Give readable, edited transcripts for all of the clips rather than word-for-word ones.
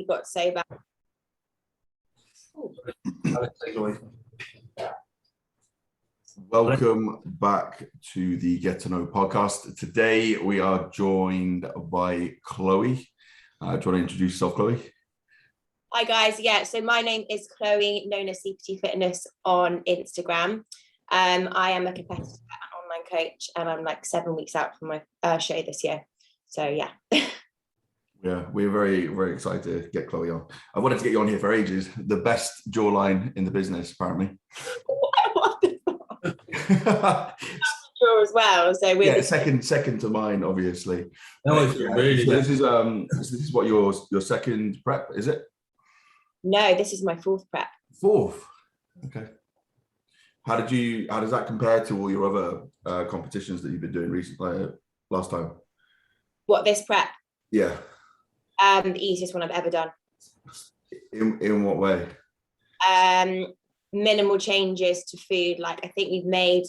got so bad. Welcome back to the Get to Know podcast. Today we are joined by Chloe. Do you want to introduce yourself, Chloe? Hi guys, so my name is Chloe, known as CPT Fitness on Instagram. I am a competitor and online coach, and I'm like 7 weeks out from my show this year. So yeah. Yeah, we're very, very excited to get Chloe on. I wanted to get you on here for ages. The best jawline in the business, apparently. What the fuck? Draw as well. So we're second to mine, obviously. No, really. So this is what your second prep, is it? No, this is my fourth prep. Fourth. Okay. How does that compare to all your other competitions that you've been doing recently, last time? What, this prep? Yeah. The easiest one I've ever done. In what way? Minimal changes to food. Like I think we've made,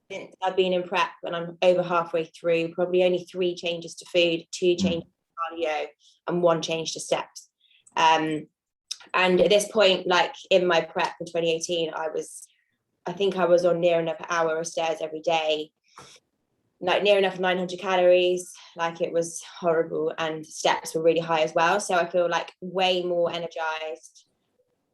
since I've been in prep and I'm over halfway through, probably only 3 changes to food, 2 changes to cardio, and 1 change to steps. And at this point, like in my prep in 2018, I think I was on near enough an hour of stairs every day, like near enough 900 calories. Like it was horrible, and steps were really high as well. So I feel like way more energized,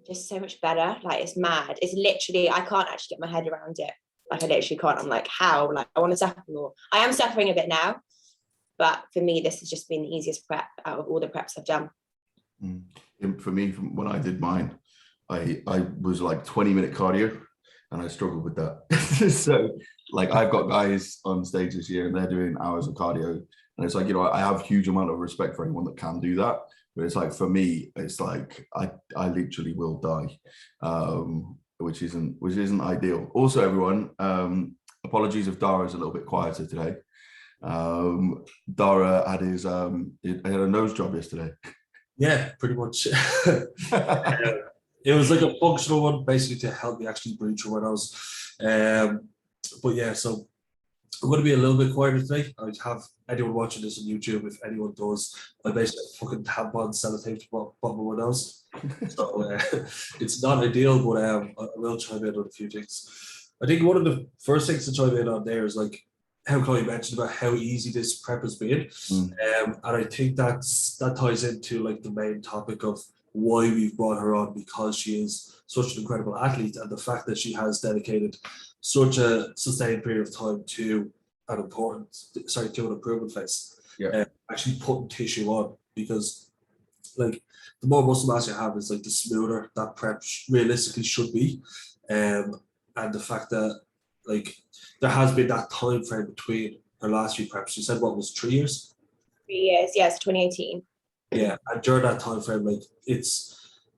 just so much better. Like it's mad. It's literally, I can't actually get my head around it. Like I literally can't. I'm like, how? Like I want to suffer more. I am suffering a bit now, but for me, this has just been the easiest prep out of all the preps I've done. For me, from when I did mine, I was like 20-minute cardio, and I struggled with that. So like I've got guys on stage this year and they're doing hours of cardio, and it's like, you know, I have huge amount of respect for anyone that can do that, but it's like for me, it's like I literally will die, which isn't ideal. Also, everyone, apologies if Dara is a little bit quieter today. Dara had he had a nose job yesterday. Yeah, pretty much. It was like a functional one, basically to help me actually breathe through my nose. But yeah, so I'm going to be a little bit quieter today. I have anyone watching this on YouTube, if anyone does, I basically fucking tampon sellotape to the bottom of my nose. So it's not ideal, but I will chime in on a few things. I think one of the first things to chime in on there is like how Chloe mentioned about how easy this prep has been. And I think that ties into like the main topic of why we've brought her on, because she is such an incredible athlete, and the fact that she has dedicated such a sustained period of time to an improvement phase. Yeah. Actually putting tissue on, because like the more muscle mass you have is like the smoother that prep realistically should be. And the fact that like there has been that time frame between her last few preps. You said what was 3 years? 3 years, yes, 2018. Yeah, and during that time frame, like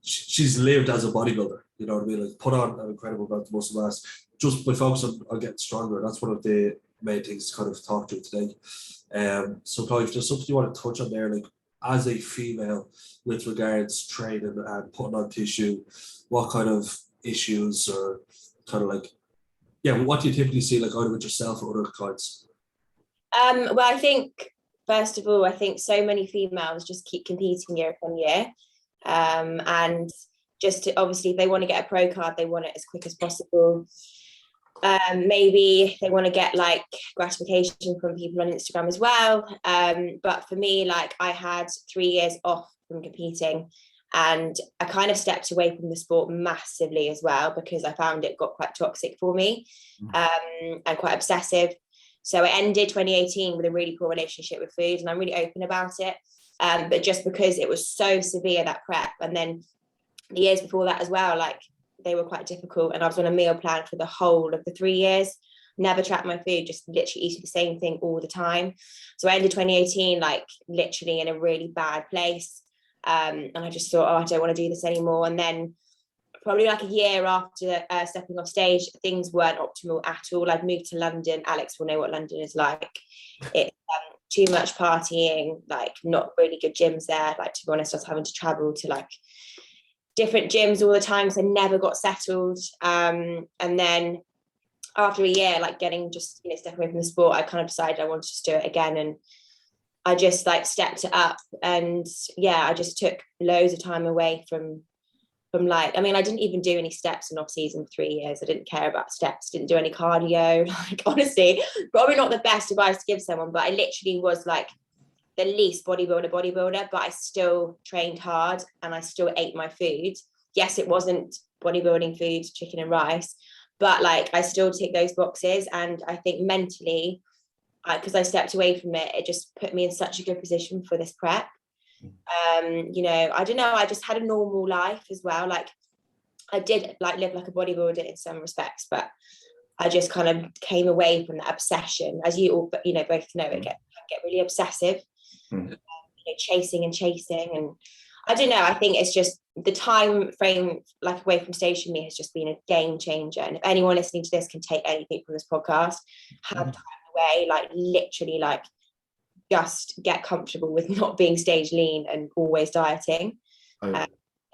she's lived as a bodybuilder. You know what I mean? Like put on an incredible amount of muscle mass just by focusing on getting stronger. That's one of the main things to kind of talk to today. So Chloe, if there's something you want to touch on there, like as a female with regards to training and putting on tissue, what kind of issues or kind of like, yeah, what do you typically see like either with yourself or other clients? Well, I think first of all, I think so many females just keep competing year upon year, and just to, obviously if they want to get a pro card, they want it as quick as possible. Maybe they want to get like gratification from people on Instagram as well. But for me, like I had 3 years off from competing, and I kind of stepped away from the sport massively as well, because I found it got quite toxic for me, and quite obsessive. So I ended 2018 with a really poor relationship with food, and I'm really open about it. But just because it was so severe, that prep, and then the years before that as well, like they were quite difficult, and I was on a meal plan for the whole of the 3 years, never tracked my food, just literally eating the same thing all the time. So I ended 2018 like literally in a really bad place, and I just thought, I don't want to do this anymore. And then probably like a year after stepping off stage, things weren't optimal at all. I'd moved to London. Alex will know what London is like. It's too much partying, like not really good gyms there. Like, to be honest, I was having to travel to like different gyms all the time, so I never got settled. And then after a year, like getting just, stepping away from the sport, I kind of decided I wanted to do it again. And I just like stepped it up, and yeah, I just took loads of time away from like, I mean, I didn't even do any steps in off season for 3 years. I didn't care about steps, didn't do any cardio. Like, honestly, probably not the best advice to give someone, but I literally was like the least bodybuilder, but I still trained hard and I still ate my food. Yes, it wasn't bodybuilding food, chicken and rice, but like I still tick those boxes. And I think mentally, because I stepped away from it, it just put me in such a good position for this prep. You know, I don't know, I just had a normal life as well. Like, I did like live like a bodybuilder in some respects, but I just kind of came away from that obsession, as you all, you know, both know, it get really obsessive, you know, chasing, and I don't know, I think it's just the time frame, like away from station me, has just been a game changer. And if anyone listening to this can take anything from this podcast, have time away, like literally, like just get comfortable with not being stage lean and always dieting. As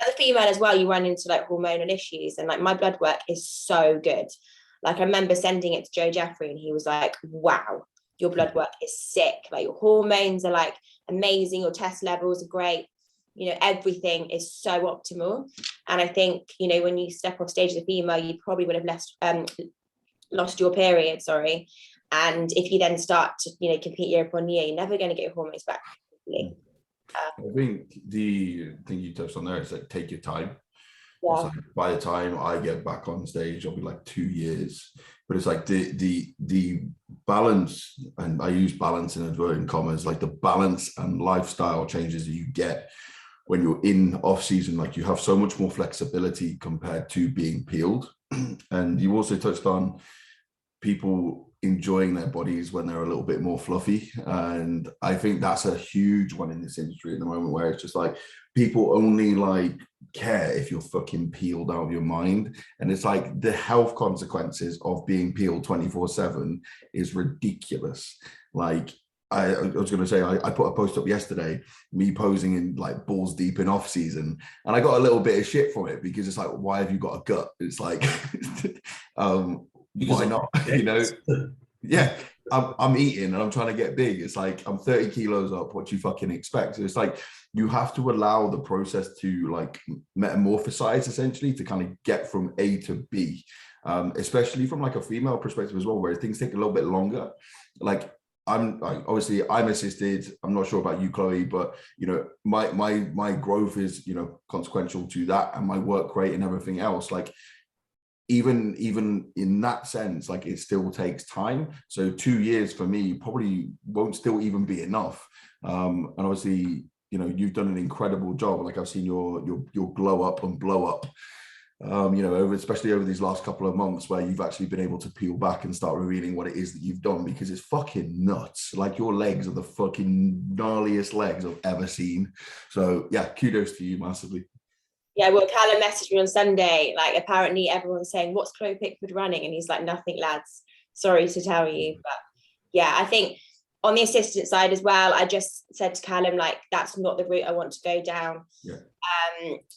a female as well, you run into like hormonal issues, and like my blood work is so good. Like, I remember sending it to Joe Jeffrey and he was like, wow, your blood work is sick, like your hormones are like amazing, your test levels are great, you know, everything is so optimal. And I think, you know, when you step off stage as a female, you probably would have lost your period, sorry. And if you then start to, you know, compete year upon year, you're never going to get your hormones back. I think the thing you touched on there is like, take your time. Yeah. It's like, by the time I get back on stage, I'll be like 2 years. But it's like the balance, and I use balance in inverted commas, like the balance and lifestyle changes that you get when you're in off season. Like, you have so much more flexibility compared to being peeled. And you also touched on people enjoying their bodies when they're a little bit more fluffy, and I think that's a huge one in this industry at the moment, where it's just like people only like care if you're fucking peeled out of your mind. And it's like the health consequences of being peeled 24/7 is ridiculous. Like, I was going to say, I put a post up yesterday, me posing in like balls deep in off season, and I got a little bit of shit from it, because it's like, why have you got a gut? It's like why not? You know, yeah, I'm eating and I'm trying to get big. It's like, I'm 30 kilos up. What do you fucking expect? So it's like, you have to allow the process to like metamorphosize, essentially, to kind of get from A to B, especially from like a female perspective as well, where things take a little bit longer. Like, I'm assisted. I'm not sure about you, Chloe, but you know, my growth is, you know, consequential to that, and my work rate and everything else. Like, even in that sense, like, it still takes time. So 2 years for me probably won't still even be enough. And obviously, you know, you've done an incredible job. Like, I've seen your glow up and blow up, you know, especially over these last couple of months, where you've actually been able to peel back and start revealing what it is that you've done, because it's fucking nuts. Like, your legs are the fucking gnarliest legs I've ever seen. So yeah, kudos to you massively. Yeah, well, Callum messaged me on Sunday, like, apparently everyone's saying, what's Chloe Pickford running? And he's like, nothing, lads, sorry to tell you. But yeah, I think on the assistant side as well, I just said to Callum, like, that's not the route I want to go down. Yeah.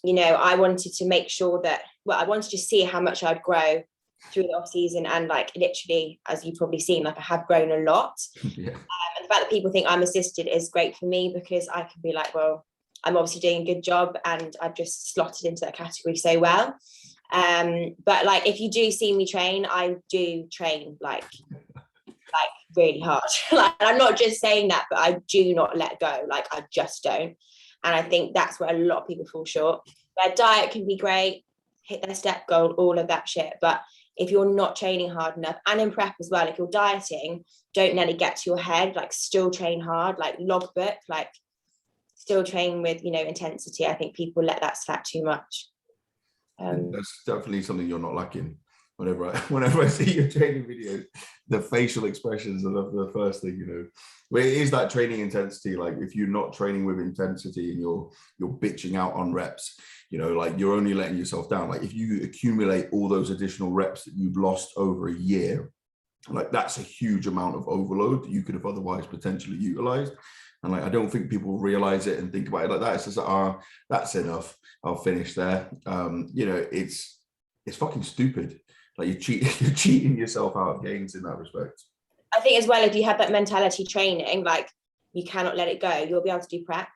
You know, I wanted to make sure that, well, I wanted to see how much I'd grow through the off season, and like, literally, as you've probably seen, like, I have grown a lot. Yeah. And the fact that people think I'm assisted is great for me, because I can be like, well, I'm obviously doing a good job and I've just slotted into that category so well. But like, if you do see me train, I do train like really hard. Like, I'm not just saying that, but I do not let go. Like, I just don't. And I think that's where a lot of people fall short. Their diet can be great, hit their step goal, all of that shit. But if you're not training hard enough, and in prep as well, if you're dieting, don't let it get to your head. Like, still train hard, like logbook, like, still train with, you know, intensity. I think people let that slack too much. That's definitely something you're not lacking. Whenever I see your training videos, the facial expressions are the first thing, you know. Where it is that training intensity. Like, if you're not training with intensity and you're bitching out on reps, you know, like, you're only letting yourself down. Like, if you accumulate all those additional reps that you've lost over a year, like, that's a huge amount of overload that you could have otherwise potentially utilized. And like, I don't think people realize it and think about it like that. It's just like, that's enough, I'll finish there. You know, it's fucking stupid. Like, you're cheating yourself out of gains in that respect. I think as well, if you have that mentality training, like, you cannot let it go. You'll be able to do prep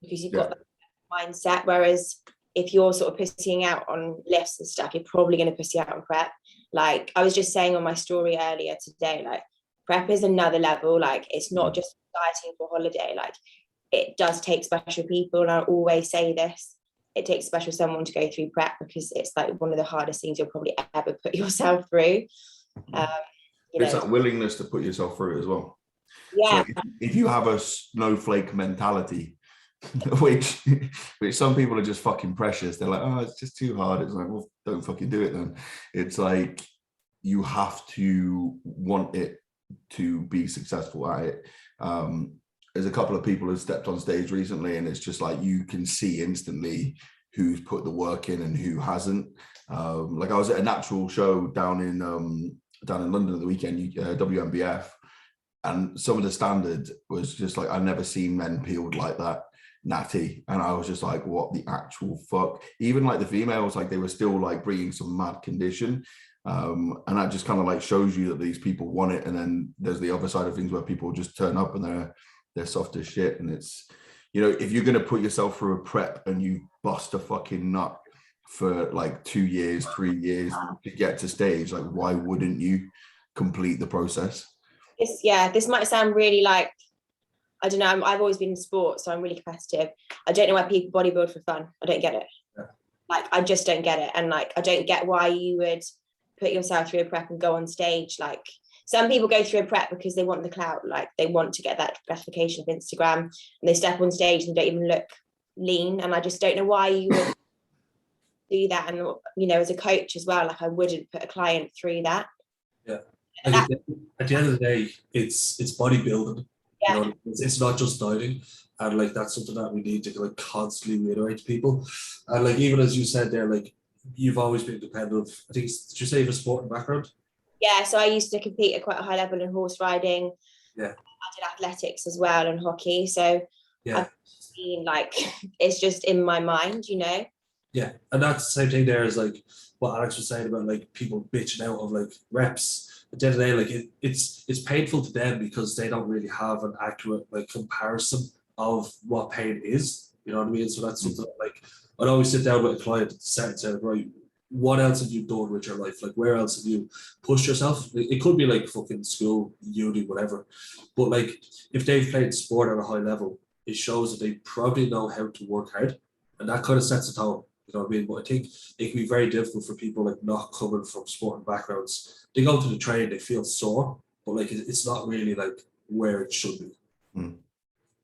because you've got Yeah. that mindset. Whereas if you're sort of pussying out on lifts and stuff, you're probably going to pussy out on prep. Like I was just saying on my story earlier today, like prep is another level. Like it's not just dieting for holiday. Like it does take special people. And I always say this, it takes special someone to go through prep because it's like one of the hardest things you'll probably ever put yourself through. It's that willingness to put yourself through it as well. Yeah. So if you have a snowflake mentality, which some people are just fucking precious, they're like, oh, it's just too hard. It's like, well, don't fucking do it then. It's like you have to want it to be successful at it. There's a couple of people who stepped on stage recently, and it's just like you can see instantly who's put the work in and who hasn't. Like I was at a natural show down in London at the weekend, WMBF, and some of the standard was just like, I've never seen men peeled like that, natty. And I was just like, what the actual fuck? Even like the females, like they were still like bringing some mad condition. And that just kind of like shows you that these people want it. And then there's the other side of things where people just turn up and they're soft as shit. And it's, you know, if you're going to put yourself through a prep and you bust a fucking nut for like 2 years, 3 years to get to stage, like why wouldn't you complete the process? This might sound really like, I don't know, I've always been in sport, so I'm really competitive. I don't know why people bodybuild for fun. I don't get it. Yeah. Like, I just don't get it. And like, I don't get why you would put yourself through a prep and go on stage. Like, some people go through a prep because they want the clout, like they want to get that gratification of Instagram, and they step on stage and don't even look lean. And I just don't know why you would do that. And, you know, as a coach as well, like I wouldn't put a client through that. Yeah. At the end of the day, it's bodybuilding. Yeah. You know, it's not just dieting, and like that's something that we need to like constantly reiterate to people. And like even as you said there, like you've always been competitive. I think did you say you have a sporting background? Yeah, so I used to compete at quite a high level in horse riding. Yeah. I did athletics as well and hockey. So yeah, I've seen like it's just in my mind, you know. Yeah, and that's the same thing there as like what Alex was saying about like people bitching out of like reps. At the end of the day, like it's painful to them because they don't really have an accurate like comparison of what pain is. You know what I mean? So that's something that, like I'd always sit down with a client and say, right, what else have you done with your life? Like where else have you pushed yourself? It could be like fucking school, uni, whatever. But like if they've played sport at a high level, it shows that they probably know how to work hard, and that kind of sets the tone. You know what I mean? But I think it can be very difficult for people like not coming from sporting backgrounds. They go to the train, they feel sore, but like it's not really like where it should be.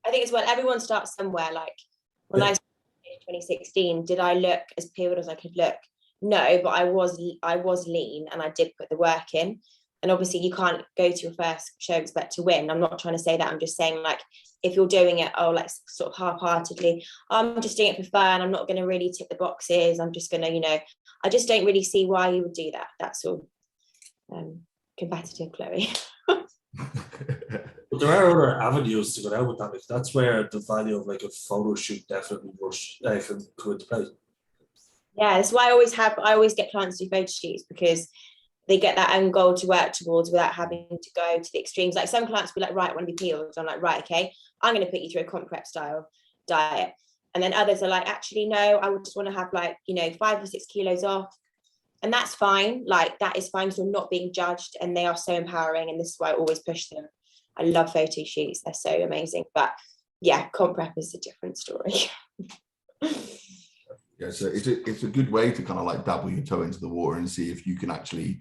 I think as well, everyone starts somewhere. Like when I started in 2016, did I look as peeled as I could look? No, but I was lean and I did put the work in. And obviously you can't go to your first show expect to win. I'm not trying to say that. I'm just saying like if you're doing it, like sort of half-heartedly, I'm just doing it for fun. I'm not going to really tick the boxes. I'm just going to, you know, I just don't really see why you would do that. That's all competitive, Chloe. But there are other avenues to go down with that. Like that's where the value of like a photo shoot definitely can come into play. Yeah, that's why I always get clients to do photo shoots because they get that end goal to work towards without having to go to the extremes. Like some clients will be like, right, I want to be peeled. I'm like, right, okay, I'm going to put you through a comp prep style diet. And then others are like, actually, no, I would just want to have like, you know, 5 or 6 kilos off. And that's fine. Like that is fine. So I'm not being judged, and they are so empowering. And this is why I always push them. I love photo shoots. They're so amazing. But yeah, comp prep is a different story. Yeah, so it's a good way to kind of like dabble your toe into the water and see if you can actually,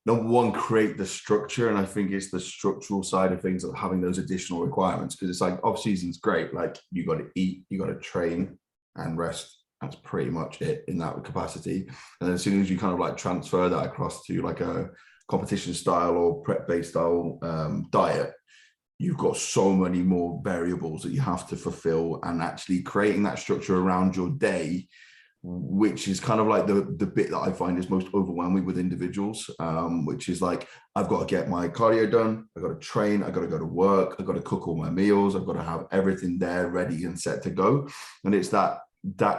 number one, create the structure. And I think it's the structural side of things of having those additional requirements, because it's like off season's great. Like you got to eat, you got to train and rest. That's pretty much it in that capacity. And then as soon as you kind of like transfer that across to like a competition style or prep based style diet, you've got so many more variables that you have to fulfill, and actually creating that structure around your day, which is kind of like the bit that I find is most overwhelming with individuals, which is like, I've got to get my cardio done, I've got to train, I've got to go to work, I've got to cook all my meals, I've got to have everything there ready and set to go. And it's that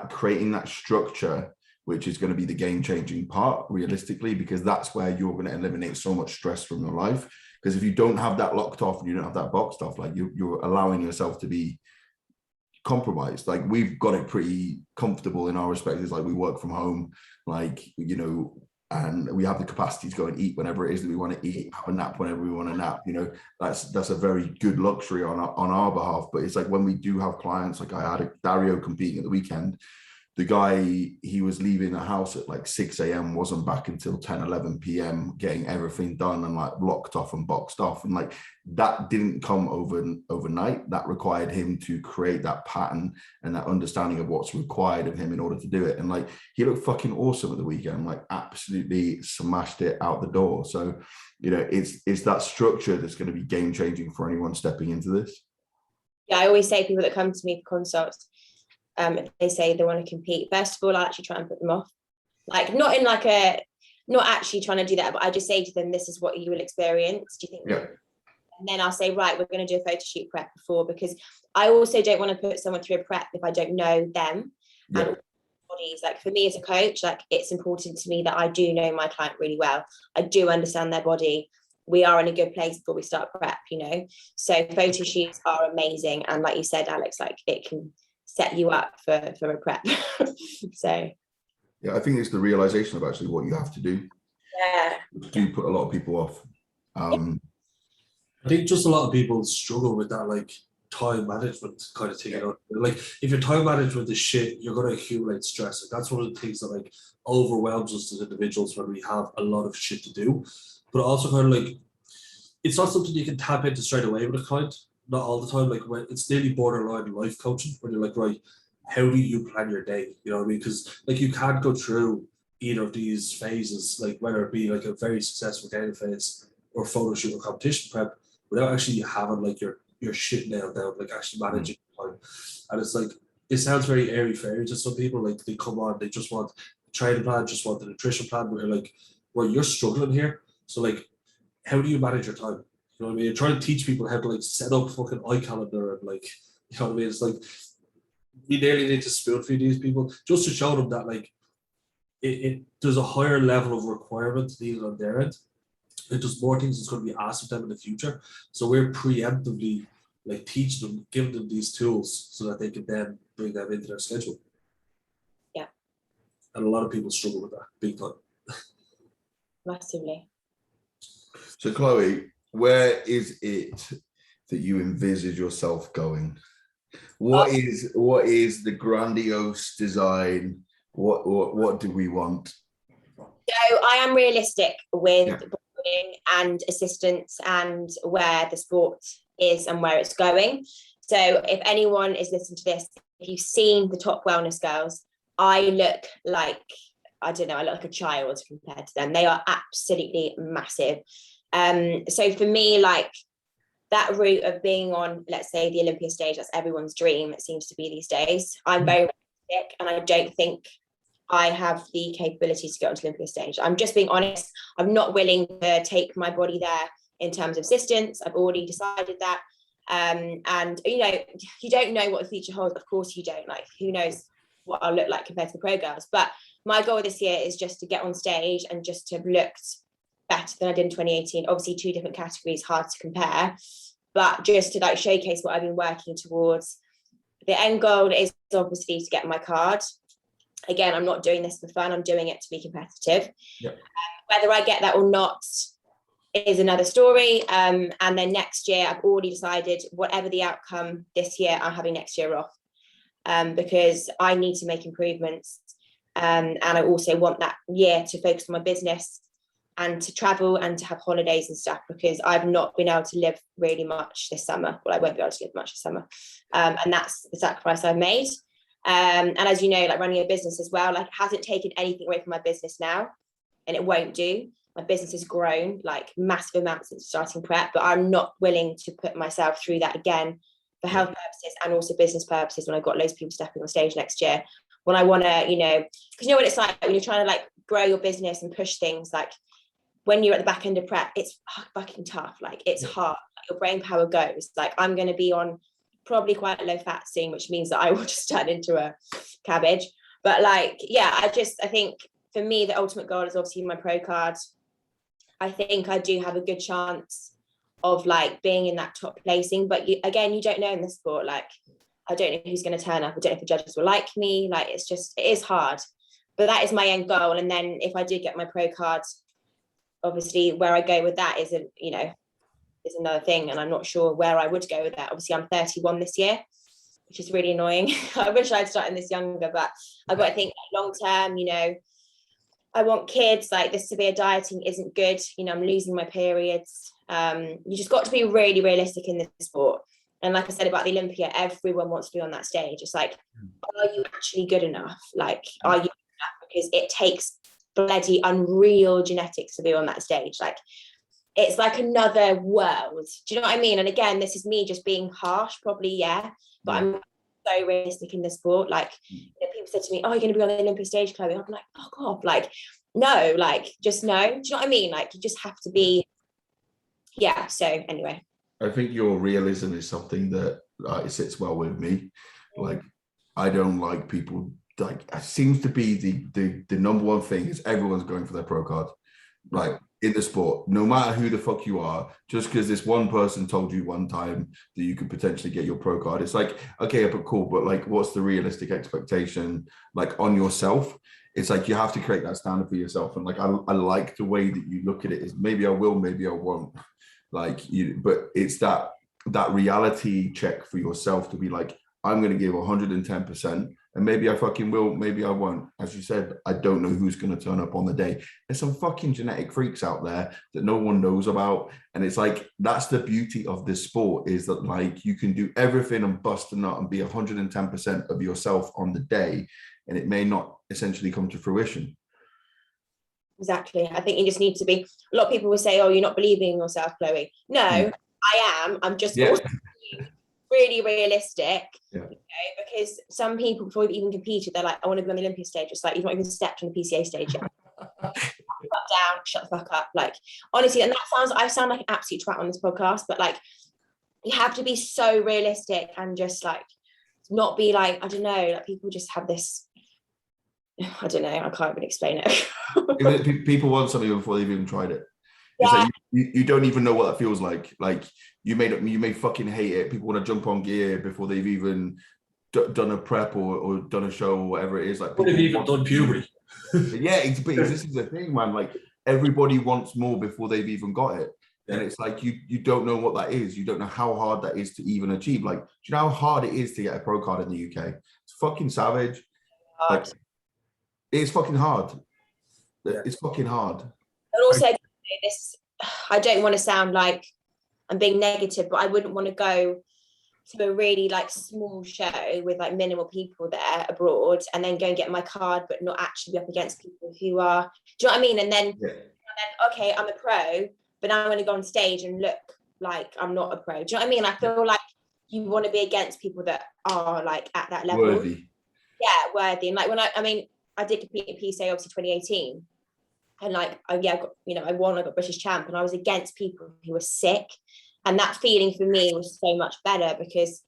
creating that structure, which is going to be the game-changing part realistically, because that's where you're going to eliminate so much stress from your life. Because if you don't have that locked off and you don't have that boxed off, like you're allowing yourself to be compromised. Like we've got it pretty comfortable in our respect. It's like we work from home, like, you know, and we have the capacity to go and eat whenever it is that we want to eat, have a nap whenever we want to nap. You know, that's a very good luxury on our behalf. But it's like when we do have clients, like I had a Dario competing at the weekend. The guy, he was leaving the house at like 6 a.m, wasn't back until 10, 11 p.m, getting everything done and like locked off and boxed off. And like that didn't come overnight. That required him to create that pattern and that understanding of what's required of him in order to do it. And like he looked fucking awesome at the weekend, like absolutely smashed it out the door. So, you know, it's that structure that's going to be game changing for anyone stepping into this. Yeah, I always say people that come to me for consults, if they say they want to compete, first of all, I actually try and put them off. Like not actually trying to do that, but I just say to them, this is what you will experience. Do you think? Yeah. And then I'll say, right, we're going to do a photo shoot prep before, because I also don't want to put someone through a prep if I don't know them and bodies. Like for me as a coach, like it's important to me that I do know my client really well. I do understand their body. We are in a good place before we start prep, you know. So photo shoots are amazing, and like you said, Alex, like it can set you up for a prep. So yeah, I think it's the realization of actually what you have to do. Yeah. Do put a lot of people off. I think just a lot of people struggle with that, like time management kind of thing. You know, like if your time management is shit, you're going to accumulate stress. And that's one of the things that like overwhelms us as individuals when we have a lot of shit to do. But also kind of like, it's not something you can tap into straight away with a client. Not all the time. Like when it's nearly borderline life coaching, when you're like, right, how do you plan your day? You know what I mean? Because like you can't go through either of these phases, like whether it be like a very successful training phase or photo shoot or competition prep, without actually having like your shit nailed down, like actually managing time. And it's like, it sounds very airy fairy to some people. Like they come on, they just want a training plan, just want the nutrition plan. But you're like, well, you're struggling here. So like, how do you manage your time? You know what I mean? You're trying to teach people how to like set up fucking iCalendar and like, you know what I mean? It's like, we nearly need to spoon feed these people just to show them that like, there's a higher level of requirement needed on their end. It does more things that's going to be asked of them in the future. So we're preemptively like teaching them, giving them these tools so that they can then bring them into their schedule. Yeah. And a lot of people struggle with that big time. Massively. So Chloe, where is it that you envisage yourself going? What is the grandiose design? What do we want? So I am realistic with booking and assistance and where the sport is and where it's going. So if anyone is listening to this, if you've seen the top wellness girls, I look like, I don't know, I look like a child compared to them. They are absolutely massive. So for me, like that route of being on, let's say, the Olympia stage, that's everyone's dream, it seems to be these days. I'm very realistic, and I don't think I have the capability to get onto Olympia stage. I'm just being honest. I'm not willing to take my body there in terms of assistance. I've already decided that. And, you know, you don't know what the future holds. Of course you don't. Like, who knows what I'll look like compared to the pro girls. But my goal this year is just to get on stage and just to have looked better than I did in 2018. Obviously, two different categories, hard to compare. But just to like showcase what I've been working towards. The end goal is obviously to get my card. Again, I'm not doing this for fun. I'm doing it to be competitive. Yep. Whether I get that or not is another story. And then next year, I've already decided whatever the outcome this year, I'm having next year off because I need to make improvements. And I also want that year to focus on my business and to travel and to have holidays and stuff, because I've not been able to live really much this summer. Well, I won't be able to live much this summer. And that's the sacrifice I've made. And as you know, like running a business as well, like it hasn't taken anything away from my business now, and it won't do. My business has grown like massive amounts since starting prep, but I'm not willing to put myself through that again for health purposes and also business purposes when I've got loads of people stepping on stage next year. When I want to, you know, because you know what it's like when you're trying to like grow your business and push things, like when you're at the back end of prep, it's fucking tough. Like it's hard. Like, your brain power goes. Like I'm going to be on probably quite low fat soon, which means that I will just turn into a cabbage. But like, yeah, I think for me, the ultimate goal is obviously my pro card. I think I do have a good chance of like being in that top placing. But you don't know in this sport, like I don't know who's going to turn up. I don't know if the judges will like me. Like it is hard, but that is my end goal. And then if I do get my pro cards, obviously where I go with that is another thing, and I'm not sure where I would go with that. Obviously I'm 31 this year, which is really annoying. I wish I'd started this younger, but I've got to think long term, I want kids. Like this severe dieting isn't good. I'm losing my periods. You just got to be really realistic in this sport. And like I said about the Olympia, everyone wants to be on that stage. It's like, are you actually good enough? Like, are you good enough? Because it takes bloody unreal genetics to be on that stage. Like, it's like another world. Do you know what I mean? And again, this is me just being harsh, probably, yeah. But I'm so realistic in the sport. Like, people said to me, "Oh, you're going to be on the Olympic stage, Chloe." I'm like, "Oh God!" Like, no, like, just no. Do you know what I mean? Like, you just have to be. Yeah. So anyway, I think your realism is something that it sits well with me. Like, I don't like people. Like, it seems to be the number one thing is everyone's going for their pro card. Like in the sport, no matter who the fuck you are, just because this one person told you one time that you could potentially get your pro card, it's like, okay, but cool, but like, what's the realistic expectation like on yourself? It's like you have to create that standard for yourself. And like, I like the way that you look at it is maybe I will, maybe I won't. Like you, but it's that reality check for yourself to be like, I'm going to give 110%, and maybe I fucking will, maybe I won't. As you said, I don't know who's going to turn up on the day. There's some fucking genetic freaks out there that no one knows about. And it's like, that's the beauty of this sport, is that like you can do everything and bust a nut and be 110% of yourself on the day, and it may not essentially come to fruition. Exactly. I think you just need to be, a lot of people will say, "Oh, you're not believing in yourself, Chloe." No, I am. I'm just also really realistic, because some people, before you've even competed, they're like, "I want to be on the Olympia stage." It's like, you've not even stepped on the PCA stage yet. Down, shut the fuck up. Like, honestly, and I sound like an absolute twat on this podcast, but like, you have to be so realistic and just like not be like, I don't know, like people just have this, I don't know, I can't even explain it. People want something before they've even tried it. It's Yeah. like you don't even know what that feels like. Like you may fucking hate it. People want to jump on gear before they've even done a prep or done a show or whatever it is. Like people even done puberty. Yeah, this is the thing, man. Like everybody wants more before they've even got it. And it's like you don't know what that is. You don't know how hard that is to even achieve. Like, do you know how hard it is to get a pro card in the UK? It's fucking savage. Like, it's fucking hard. It's fucking hard. And also, this, I don't want to sound like I'm being negative, but I wouldn't want to go to a really like small show with like minimal people there abroad and then go and get my card but not actually be up against people who are, do you know what I mean? And then okay, I'm a pro, but now I'm going to go on stage and look like I'm not a pro. Do you know what I mean? I feel like you want to be against people that are like at that level. Worthy. Yeah, worthy. And like when I did compete in PCA obviously 2018, and like I won, I got British champ, and I was against people who were sick, and that feeling for me was so much better because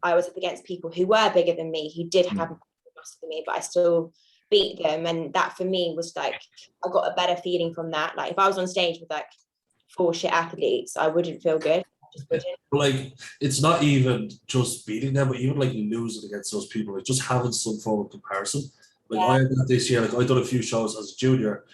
I was up against people who were bigger than me, who did have more muscle than me, but I still beat them. And that for me was like, I got a better feeling from that. Like if I was on stage with like 4 shit athletes, I wouldn't feel good. I just wouldn't. Like it's not even just beating them, but even like losing against those people, like just having some form of comparison. Like I had that this year, like I done a few shows as a junior,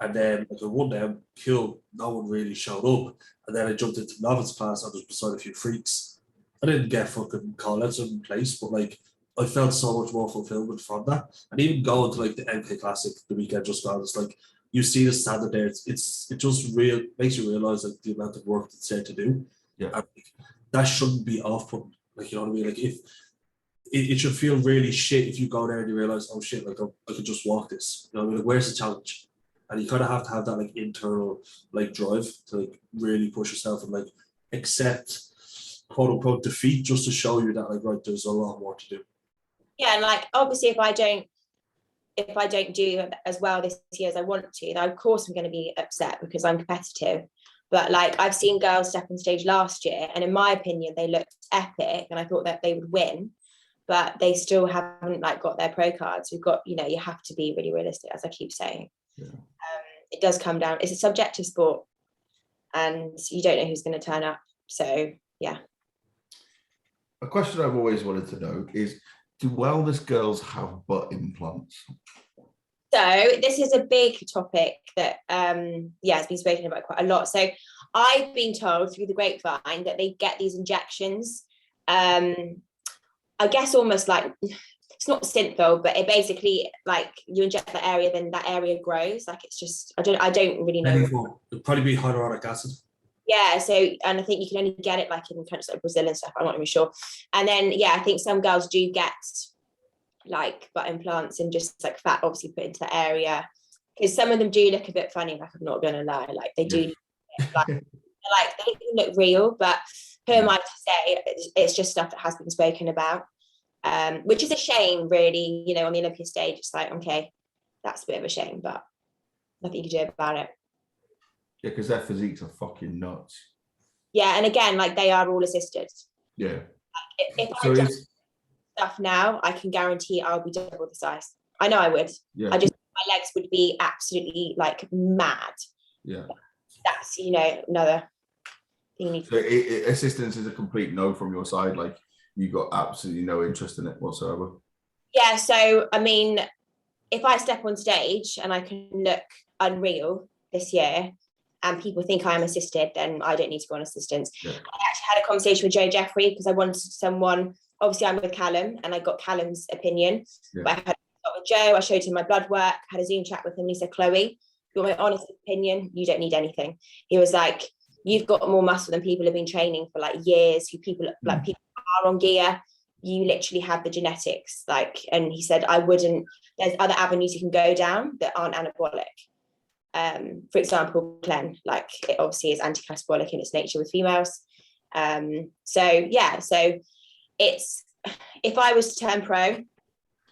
and then like I won them, cool, no one really showed up. And then I jumped into novice class, I was beside a few freaks. I didn't get fucking call-outs in place, but like I felt so much more fulfillment from that. And even going to like the MK Classic the weekend just gone, it's like you see the standard there. It just makes you realise like the amount of work that's there to do. Yeah. And like, that shouldn't be off-putting. Like, you know what I mean? Like if it should feel really shit if you go there and you realise, oh shit, like I could just walk this. You know what I mean? Like, where's the challenge? And you kind of have to have that like internal like drive to like really push yourself and like accept quote unquote defeat just to show you that like, right, there's a lot more to do. Yeah, and like obviously if I don't do as well this year as I want to, then of course I'm going to be upset because I'm competitive. But like I've seen girls step on stage last year, and in my opinion they looked epic, and I thought that they would win, but they still haven't like got their pro cards. We've got, you have to be really realistic, as I keep saying. It does come down, it's a subjective sport, and you don't know who's going to turn up. So yeah. A question I've always wanted to know is, do wellness girls have butt implants? So this is a big topic that has been spoken about quite a lot. So I've been told through the grapevine that they get these injections, I guess almost like, it's not synthol, but it basically, like, you inject that area, then that area grows. Like, it's just, I don't really know. It'd probably be hyaluronic acid. Yeah, so, and I think you can only get it like in countries like Brazil and stuff. I'm not really sure. And then, yeah, I think some girls do get like butt implants and just like fat obviously put into the area, because some of them do look a bit funny. Like, I'm not gonna lie, like they do, like they look real. But who am I to say? It's just stuff that has been spoken about, which is a shame, really. You know, on the Olympia stage, it's like, okay, that's a bit of a shame, but nothing you can do about it. Yeah, because their physiques are fucking nuts. Yeah, and again, like, they are all assisted. Yeah. Like, if I do stuff now, I can guarantee I'll be double the size. I know I would. Yeah. My legs would be absolutely like mad. Yeah. That's, you know, another thing. So assistance is a complete no from your side. Like, you've got absolutely no interest in it whatsoever. Yeah. So, I mean, if I step on stage and I can look unreal this year, and people think I'm assisted, then I don't need to go on assistance. Yeah. I actually had a conversation with Joe Jeffrey because I wanted someone, obviously I'm with Callum and I got Callum's opinion. Yeah. But I had a talk with Joe, I showed him my blood work, had a Zoom chat with him, and he said, Chloe, you want my honest opinion? You don't need anything. He was like, you've got more muscle than people have been training for like years, people are on gear. You literally have the genetics. Like, and he said, there's other avenues you can go down that aren't anabolic. For example, Clen, like, it obviously is anti-catabolic in its nature with females. So it's, if I was to turn pro and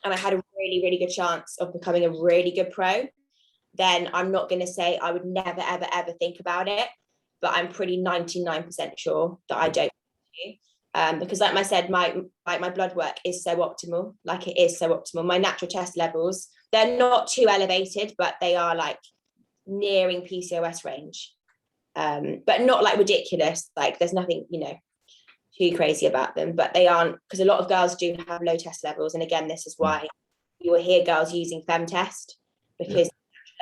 I had a really, really good chance of becoming a really good pro, then I'm not going to say I would never, ever, ever think about it, but I'm pretty 99% sure that I don't do. Because like I said, my blood work is so optimal. Like, it is so optimal. My natural test levels, they're not too elevated, but they are like nearing PCOS range, but not like ridiculous. Like, there's nothing, you know, too crazy about them, but they aren't, because a lot of girls do have low test levels. And again, this is why you will hear girls using femtest, because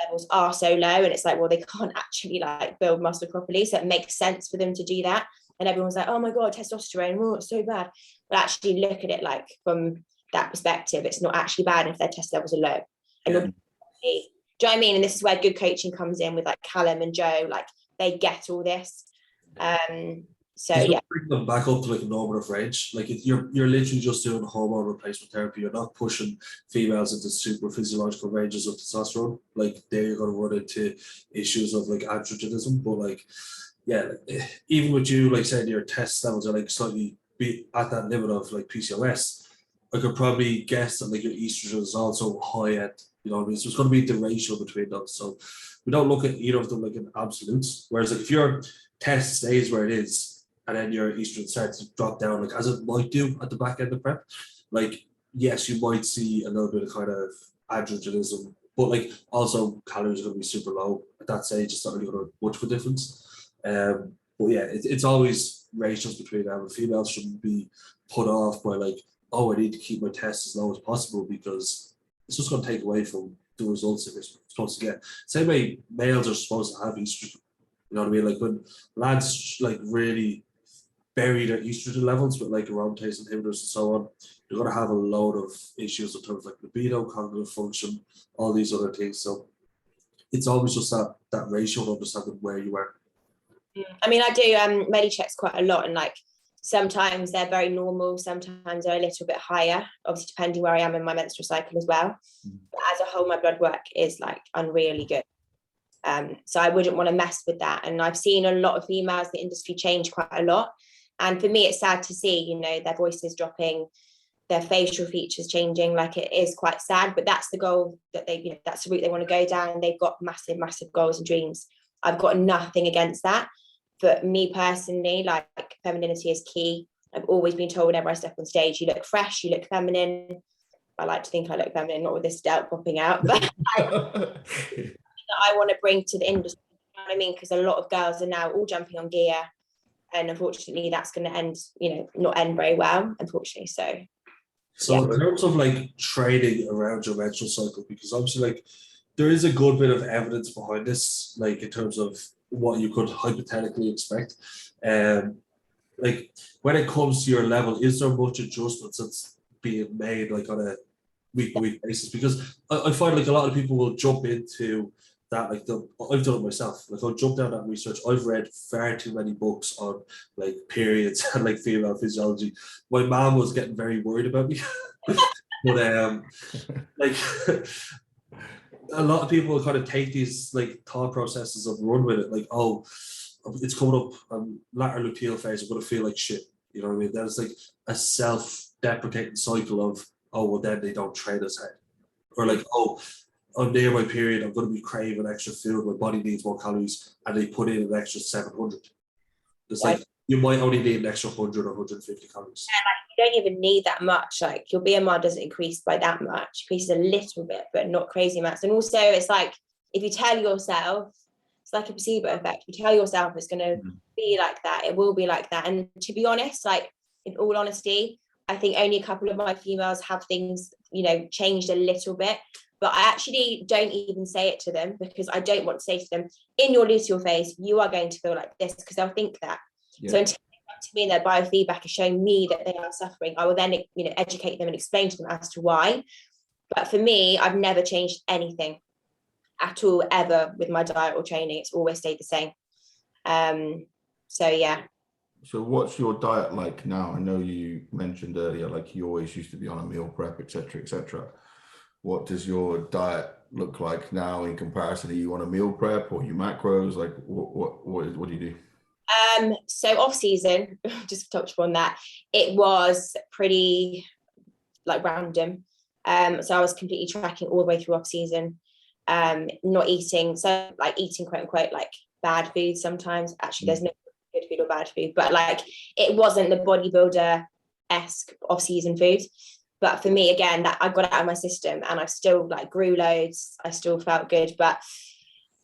levels are so low, and it's like, well, they can't actually like build muscle properly, so it makes sense for them to do that. And everyone's like, oh my god, testosterone, oh, it's so bad. But actually look at it like from that perspective, it's not actually bad if their test levels are low. And do you know what I mean? And this is where good coaching comes in with like Callum and Joe. Like, they get all this. So yeah, bring them back up to like a normative range. Like, you're literally just doing hormone replacement therapy. You're not pushing females into super physiological ranges of testosterone. Like, there you're going to run into issues of like androgenism. But like, yeah, even with you, like, saying your test levels are like slightly be at that limit of like PCOS, I could probably guess that like your estrogen is also high at, you know what I mean? So it's going to be the ratio between those. So we don't look at either of them like in absolutes. Whereas like if your test stays where it is and then your estrogen starts to drop down, like as it might do at the back end of prep, like, yes, you might see a little bit of kind of androgenism, but like also calories are going to be super low at that stage. It's not really going to much of a difference. But yeah, it's always ratios between them, and females shouldn't be put off by like, oh, I need to keep my test as low as possible, because it's just going to take away from the results that you're supposed to get. Same way males are supposed to have estrogen. You know what I mean? Like, when lads like really bury their estrogen levels with like aromatase inhibitors and so on, you're going to have a load of issues in terms of like libido, cognitive function, all these other things. So it's always just that ratio of understanding where you are. I mean, I do medi checks quite a lot, and like sometimes they're very normal, sometimes they're a little bit higher, obviously depending where I am in my menstrual cycle as well. But as a whole, my blood work is like unreally good. So I wouldn't want to mess with that. And I've seen a lot of females in the industry change quite a lot. And for me, it's sad to see, you know, their voices dropping, their facial features changing. Like, it is quite sad, but that's the goal that they, you know, that's the route they want to go down. They've got massive, massive goals and dreams. I've got nothing against that. But me personally, like, femininity is key. I've always been told whenever I step on stage, you look fresh, you look feminine. I like to think I look feminine, not with this doubt popping out, but I want to bring to the industry, you know what I mean? Because a lot of girls are now all jumping on gear. and unfortunately that's going to end, not end very well, unfortunately. So in terms of like training around your menstrual cycle, because obviously like there is a good bit of evidence behind this, like in terms of what you could hypothetically expect. Like when it comes to your level, is there much adjustments that's being made like on a week by week basis? Because I find like a lot of people will jump into that, like I've done it myself. Like I'll jump down that research. I've read far too many books on like periods and like female physiology. My mom was getting very worried about me. But like a lot of people kind of take these like thought processes and run with it, like, oh, it's coming up, lateral luteal phase, I'm going to feel like shit. You know what I mean? There's like a self-deprecating cycle of, oh, well, then they don't train as hard. Or like, oh, I'm near my period, I'm going to be craving extra food, my body needs more calories, and they put in an extra 700. It's like, you might only need an extra 100 or 150 calories. You don't even need that much. Like your BMR doesn't increase by that much, increases a little bit, but not crazy amounts. And also it's like, if you tell yourself, it's like a placebo effect. You tell yourself it's going to be like that, it will be like that. And to be honest, like in all honesty, I think only a couple of my females have things, changed a little bit, but I actually don't even say it to them, because I don't want to say to them, in your luteal phase, you are going to feel like this, because they'll think that. Yeah. So until they come to me and their biofeedback is showing me that they are suffering, I will then, educate them and explain to them as to why. But for me, I've never changed anything at all ever with my diet or training. It's always stayed the same. So yeah. So what's your diet like now? I know you mentioned earlier, like you always used to be on a meal prep, etc., etc. What does your diet look like now in comparison? Are you on a meal prep or you macros? Like what do you do? So off season, just touch upon that, it was pretty like random. So I was completely tracking all the way through off season. Not eating, so like eating quote unquote like bad food sometimes. Actually, there's no good food or bad food, but like it wasn't the bodybuilder-esque off-season food. But for me, again, that I got it out of my system, and I still like grew loads. I still felt good, but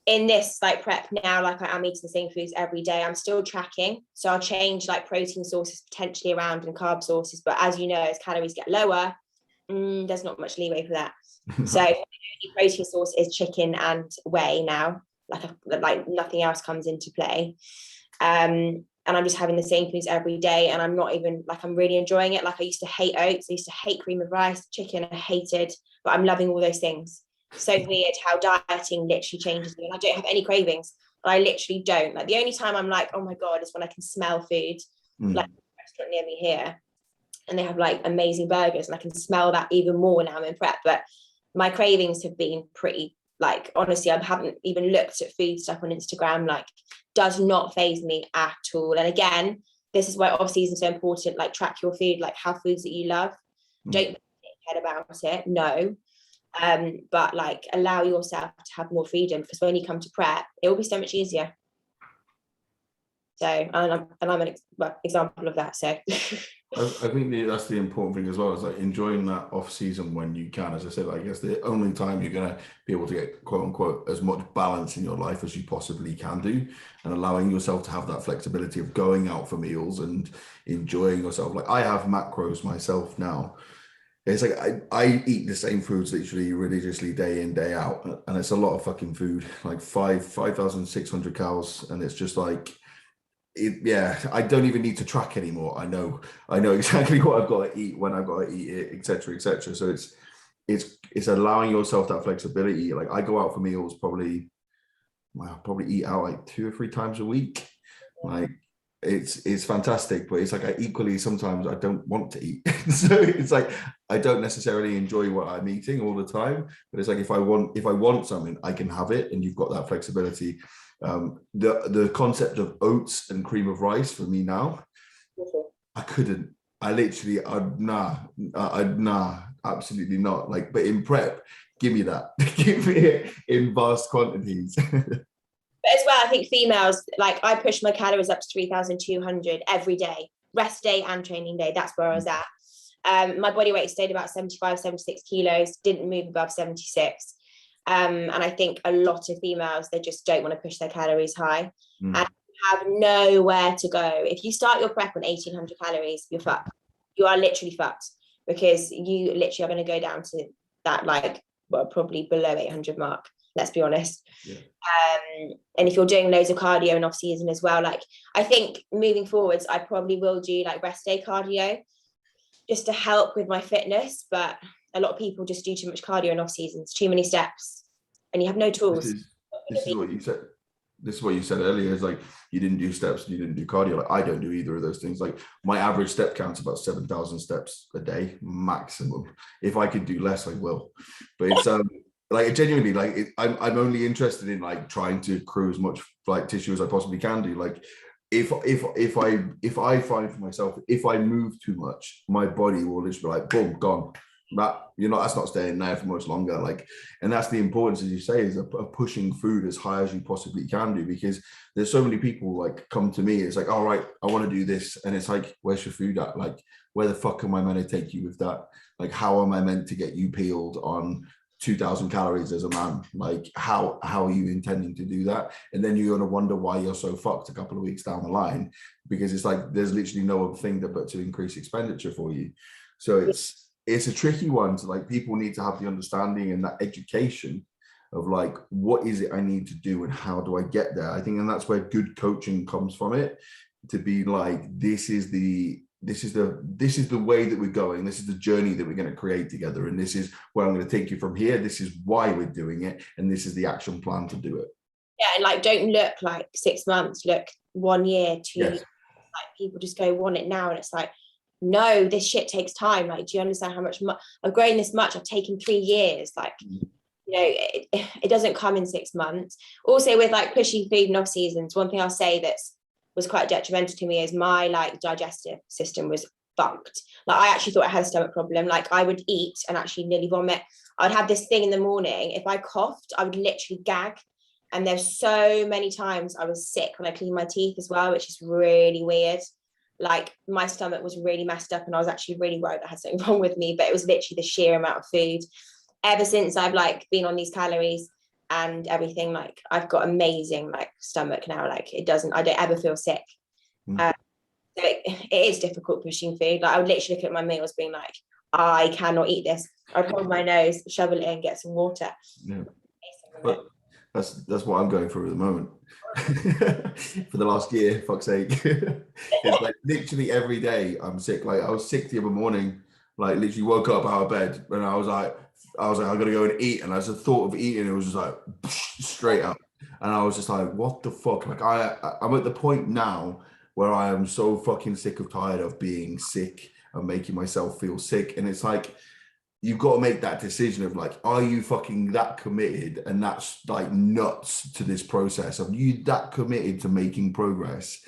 in this like prep now, like I am eating the same foods every day. I'm still tracking, so I'll change like protein sources potentially around and carb sources. But as you know, as calories get lower, there's not much leeway for that. So the only protein source is chicken and whey now. Like nothing else comes into play. And I'm just having the same foods every day, and I'm not even like, I'm really enjoying it. Like I used to hate oats, I used to hate cream of rice, chicken I hated, but I'm loving all those things. So weird how dieting literally changes me, and I don't have any cravings. I literally don't. Like the only time I'm like, oh my god, is when I can smell food, like a restaurant near me here, and they have like amazing burgers, and I can smell that even more now I'm in prep. But my cravings have been pretty, like, honestly, I haven't even looked at food stuff on Instagram, like does not faze me at all. And again, this is why off season is so important. Like track your food, like have foods that you love. Don't think about it, no. But like allow yourself to have more freedom, because when you come to prep, it will be so much easier. So I'm an example of that. So I think that's the important thing as well, is like enjoying that off season when you can. As I said, I guess the only time you're going to be able to get quote unquote as much balance in your life as you possibly can do, and allowing yourself to have that flexibility of going out for meals and enjoying yourself. Like I have macros myself now. It's like I eat the same foods literally religiously day in, day out, and it's a lot of fucking food, like 5,600 calories, and it's just like, I don't even need to track anymore. I know exactly what I've got to eat, when I've got to eat it, etc., etc. So it's allowing yourself that flexibility. Like I go out for meals, probably eat out like 2 or 3 times a week. Like it's fantastic, but it's like I equally sometimes I don't want to eat. So it's like I don't necessarily enjoy what I'm eating all the time, but it's like if I want something, I can have it, and you've got that flexibility. The concept of oats and cream of rice for me now, I couldn't. Nah, absolutely not. Like, but in prep, give me that. Give me it in vast quantities. But as well, I think females, like I push my calories up to 3,200 every day, rest day and training day. That's where I was at. My body weight stayed about 75, 76 kilos, didn't move above 76. And I think a lot of females, they just don't want to push their calories high. And have nowhere to go. If you start your prep on 1800 calories, you're fucked. You are literally fucked, because you literally are going to go down to that, like, well, probably below 800 mark, let's be honest. Yeah. And if you're doing loads of cardio in off season as well, like, I think moving forwards, I probably will do like rest day cardio just to help with my fitness. But a lot of people just do too much cardio in off seasons, too many steps, and you have no tools. This is what you said. This is what you said earlier, is like, you didn't do steps, you didn't do cardio. Like, I don't do either of those things. Like, my average step count's about 7,000 steps a day maximum. If I could do less, I will. But it's like, genuinely, like, I'm only interested in like trying to accrue as much like tissue as I possibly can do. Like, if I find for myself, if I move too much, my body will just be like, boom, gone. That, that's not staying there for much longer. Like, and that's the importance, as you say, is of pushing food as high as you possibly can do, because there's so many people like come to me, it's like, all right, I want to do this, and it's like, where's your food at? Like, where the fuck am I meant to take you with that? Like, how am I meant to get you peeled on 2,000 calories as a man? Like, how are you intending to do that? And then you're going to wonder why you're so fucked a couple of weeks down the line, because it's like, there's literally no other thing but to increase expenditure for you. So it's a tricky one. So like, people need to have the understanding and that education of like, what is it I need to do and how do I get there? I think, and that's where good coaching comes from, it to be like, this is the way that we're going. This is the journey that we're going to create together. And this is where I'm going to take you from here. This is why we're doing it. And this is the action plan to do it. Yeah. And like, don't look like 6 months, look 1 year, 2 years. Like, people just go, want it now. And it's like, no, this shit takes time. Like, do you understand how much I've grown this much? I've taken 3 years. Like, it doesn't come in 6 months. Also, with like pushing food in off seasons, one thing I'll say was quite detrimental to me is my like digestive system was fucked. Like, I actually thought I had a stomach problem. Like, I would eat and actually nearly vomit. I'd have this thing in the morning. If I coughed, I would literally gag. And there's so many times I was sick when I cleaned my teeth as well, which is really weird. Like, my stomach was really messed up, and I was actually really worried I had something wrong with me, but it was literally the sheer amount of food. Ever since I've like been on these calories and everything, like, I've got amazing like stomach now. Like, I don't ever feel sick. So it is difficult pushing food. Like, I would literally look at my meals being like, I cannot eat this. I'd hold my nose, shovel it in, get some water. Yeah. But that's what I'm going through at the moment. For the last year, fuck's sake. It's like literally every day I'm sick. Like, I was sick the other morning, like literally woke up out of bed and I was like, I'm gonna go and eat. And as the thought of eating, it was just like straight up. And I was just like, what the fuck? Like, I'm at the point now where I am so fucking sick of tired of being sick and making myself feel sick. And it's like, you've got to make that decision of like, are you fucking that committed and that's like nuts to this process? Are you that committed to making progress,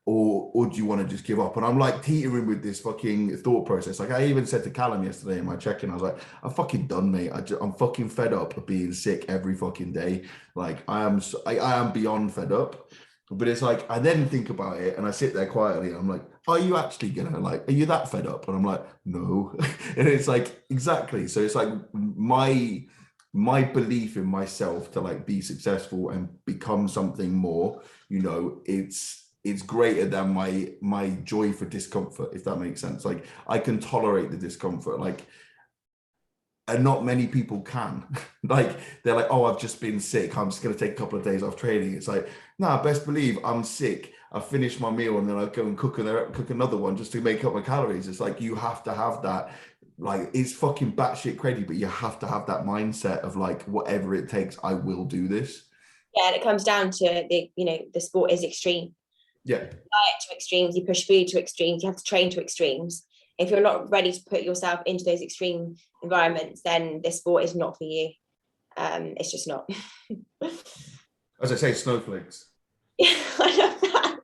or do you want to just give up? And I'm like teetering with this fucking thought process. Like, I even said to Callum yesterday in my check-in, I was like, I'm fucking done, mate. I'm fucking fed up of being sick every fucking day. Like, I am beyond fed up. But it's like, I then think about it and I sit there quietly and I'm like, are you actually gonna, like, are you that fed up? And I'm like, no. And it's like, exactly. So it's like my belief in myself to like be successful and become something more, it's greater than my joy for discomfort, if that makes sense. Like, I can tolerate the discomfort, like, and not many people can. Like, they're like, oh, I've just been sick, I'm just going to take a couple of days off training. It's like, nah, best believe I'm sick, I finish my meal and then I go and cook another one just to make up my calories. It's like, you have to have that, like, it's fucking batshit crazy, but you have to have that mindset of like, whatever it takes, I will do this. Yeah, and it comes down to the sport is extreme. Yeah. You diet to extremes, you push food to extremes, you have to train to extremes. If you're not ready to put yourself into those extreme environments, then this sport is not for you. It's just not. As I say, snowflakes. Yeah, I love that.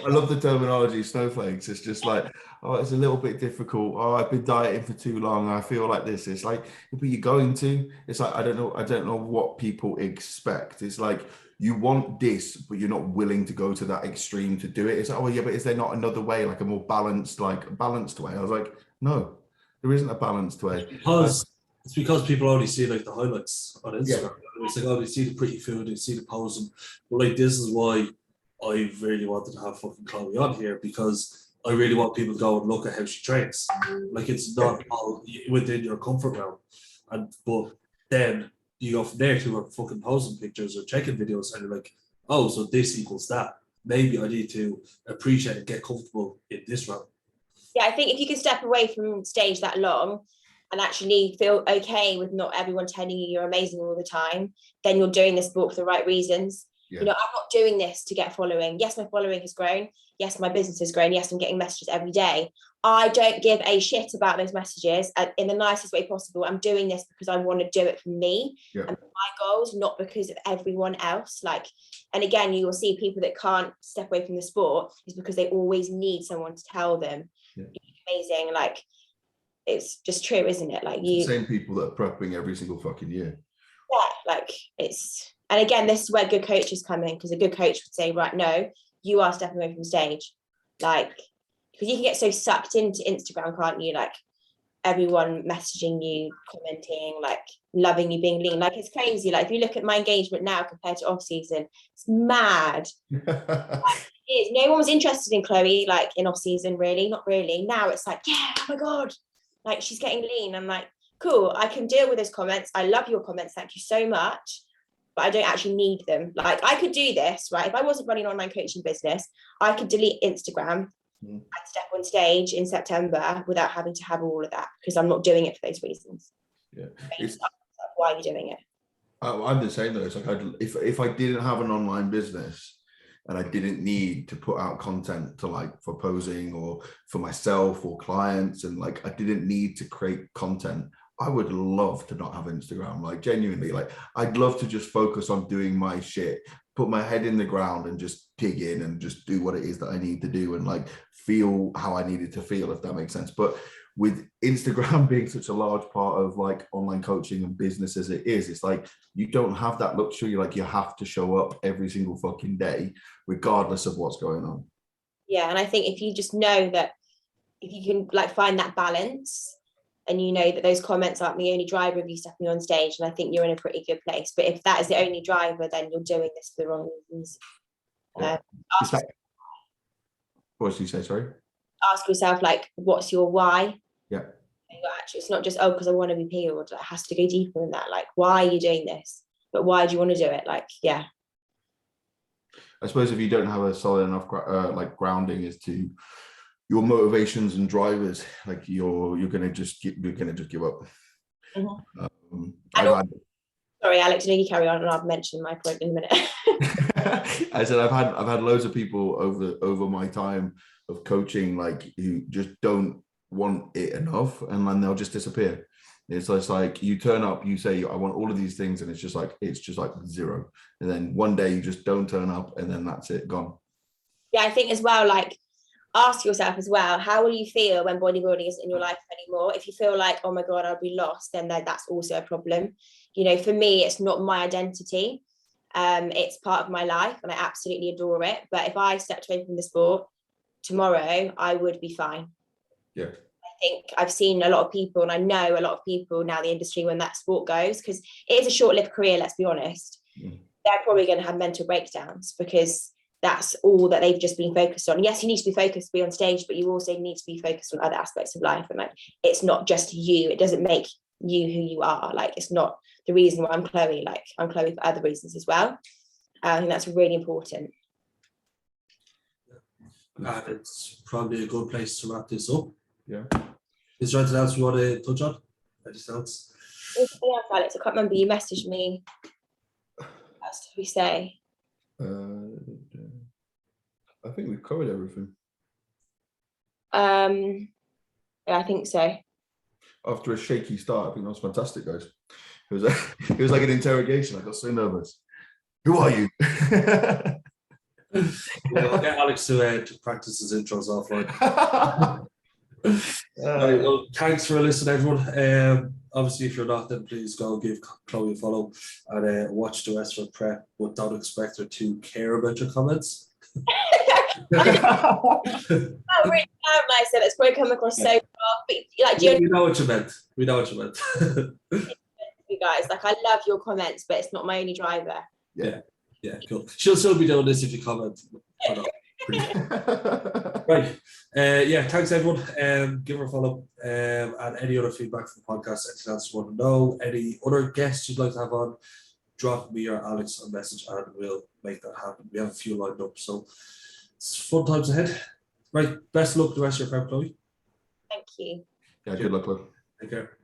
I love the terminology, snowflakes. It's just like, oh, it's a little bit difficult. Oh, I've been dieting for too long. I feel like this. It's like, but you're going to. It's like, I don't know what people expect. It's like, you want this, but you're not willing to go to that extreme to do it. It's like, oh yeah, but is there not another way, like a more balanced way? I was like, no, there isn't a balanced way. It's because people only see like the highlights on Instagram. Yeah. It's like, oh, they see the pretty food, they see the posing. But like, this is why I really wanted to have fucking Chloe on here because I really want people to go and look at how she trains. Like, it's not all within your comfort realm. But then you go from there to her fucking posting pictures or checking videos, and you're like, oh, so this equals that. Maybe I need to appreciate and get comfortable in this realm. Yeah, I think if you can step away from stage that long and actually feel okay with not everyone telling you you're amazing all the time, then you're doing this sport for the right reasons. Yeah. You know, I'm not doing this to get following. Yes, my following has grown. Yes, my business has grown. Yes, I'm getting messages every day. I don't give a shit about those messages in the nicest way possible. I'm doing this because I want to do it for me and for my goals, not because of everyone else. Like, and again, you will see people that can't step away from the sport is because they always need someone to tell them you're amazing. Like, it's just true, isn't it? Like, it's the same people that are prepping every single fucking year. Yeah, like and again, this is where good coaches come in, because a good coach would say, right, no, you are stepping away from stage. Like, because you can get so sucked into Instagram, can't you? Like, everyone messaging you, commenting, like loving you being lean. Like, it's crazy. Like, if you look at my engagement now compared to off season, it's mad. Like, it is. No one was interested in Chloe, like, in off season, really, not really. Now it's like, yeah, oh my God, like, she's getting lean. I'm like, cool, I can deal with those comments. I love your comments. Thank you so much. But I don't actually need them. Like, I could do this, right? If I wasn't running an online coaching business, I could delete Instagram and step on stage in September without having to have all of that, because I'm not doing it for those reasons. Yeah. Why are you doing it? I'm the same though. It's like, if I didn't have an online business and I didn't need to put out content to, like, for posing or for myself or clients, and like, I didn't need to create content, I would love to not have Instagram. Like, genuinely, like, I'd love to just focus on doing my shit, put my head in the ground and just dig in and just do what it is that I need to do and, like, feel how I needed to feel, if that makes sense. But with Instagram being such a large part of, like, online coaching and business as it is, it's like, you don't have that luxury. Like, you have to show up every single fucking day, regardless of what's going on. Yeah. And I think if you just know that, if you can, like, find that balance, and you know that those comments aren't the only driver of you stepping on stage, and I think you're in a pretty good place. But if that is the only driver, then you're doing this for the wrong reasons. What did you say? Sorry. Ask yourself, like, what's your why? Yeah. Actually, it's not just, oh, because I want to be peeled. It has to go deeper than that. Like, why are you doing this? But why do you want to do it? Like, yeah. I suppose if you don't have a solid enough like grounding as to your motivations and drivers, like, you're gonna just give up. Mm-hmm. Sorry, Alex, you carry on, and I'll mention my point in a minute. I said I've had loads of people over my time of coaching, like, who just don't want it enough, and then they'll just disappear. It's like you turn up, you say I want all of these things, and it's just like zero, and then one day you just don't turn up, and then that's it, gone. Yeah, I think as well, like, ask yourself as well, how will you feel when bodybuilding isn't in your life anymore? If you feel like, oh my God, I'll be lost, then that's also a problem. You know, for me, it's not my identity. It's part of my life, and I absolutely adore it. But if I stepped away from the sport tomorrow, I would be fine. Yeah. I think I've seen a lot of people, and I know a lot of people now in the industry, when that sport goes, because it is a short-lived career, let's be honest, they're probably going to have mental breakdowns, because that's all that they've just been focused on. Yes, you need to be focused to be on stage, but you also need to be focused on other aspects of life. And, like, it's not just you. It doesn't make you who you are. Like, it's not the reason why I'm Chloe. Like, I'm Chloe for other reasons as well. I think that's really important. And it's probably a good place to wrap this up. Yeah. Is there anything else you want to touch on? Anything else? Anything else, Alex? I can't remember. You messaged me. What else did we say? I think we've covered everything. Yeah, I think so. After a shaky start, I think that was fantastic, guys. It was like an interrogation. I got so nervous. Who are you? I'll get Alex to practice his intros offline. Well, thanks for listening, everyone. Obviously, if you're not, then please go give Chloe a follow and watch the rest of her prep, but don't expect her to care about your comments. Really nice. It's probably come across so far. But, like, we know what you meant. We know what you meant. You guys, like, I love your comments, but it's not my only driver. Yeah. Yeah, cool. She'll still be doing this if you comment. Right. Yeah, thanks everyone. Give her a follow. And any other feedback from the podcast, anything else you want to know, any other guests you'd like to have on, drop me or Alex a message and we'll make that happen. We have a few lined up, so it's fun times ahead. Right, best of luck with the rest of your prep, Chloe. Thank you. Yeah, good luck, Chloe. Take care.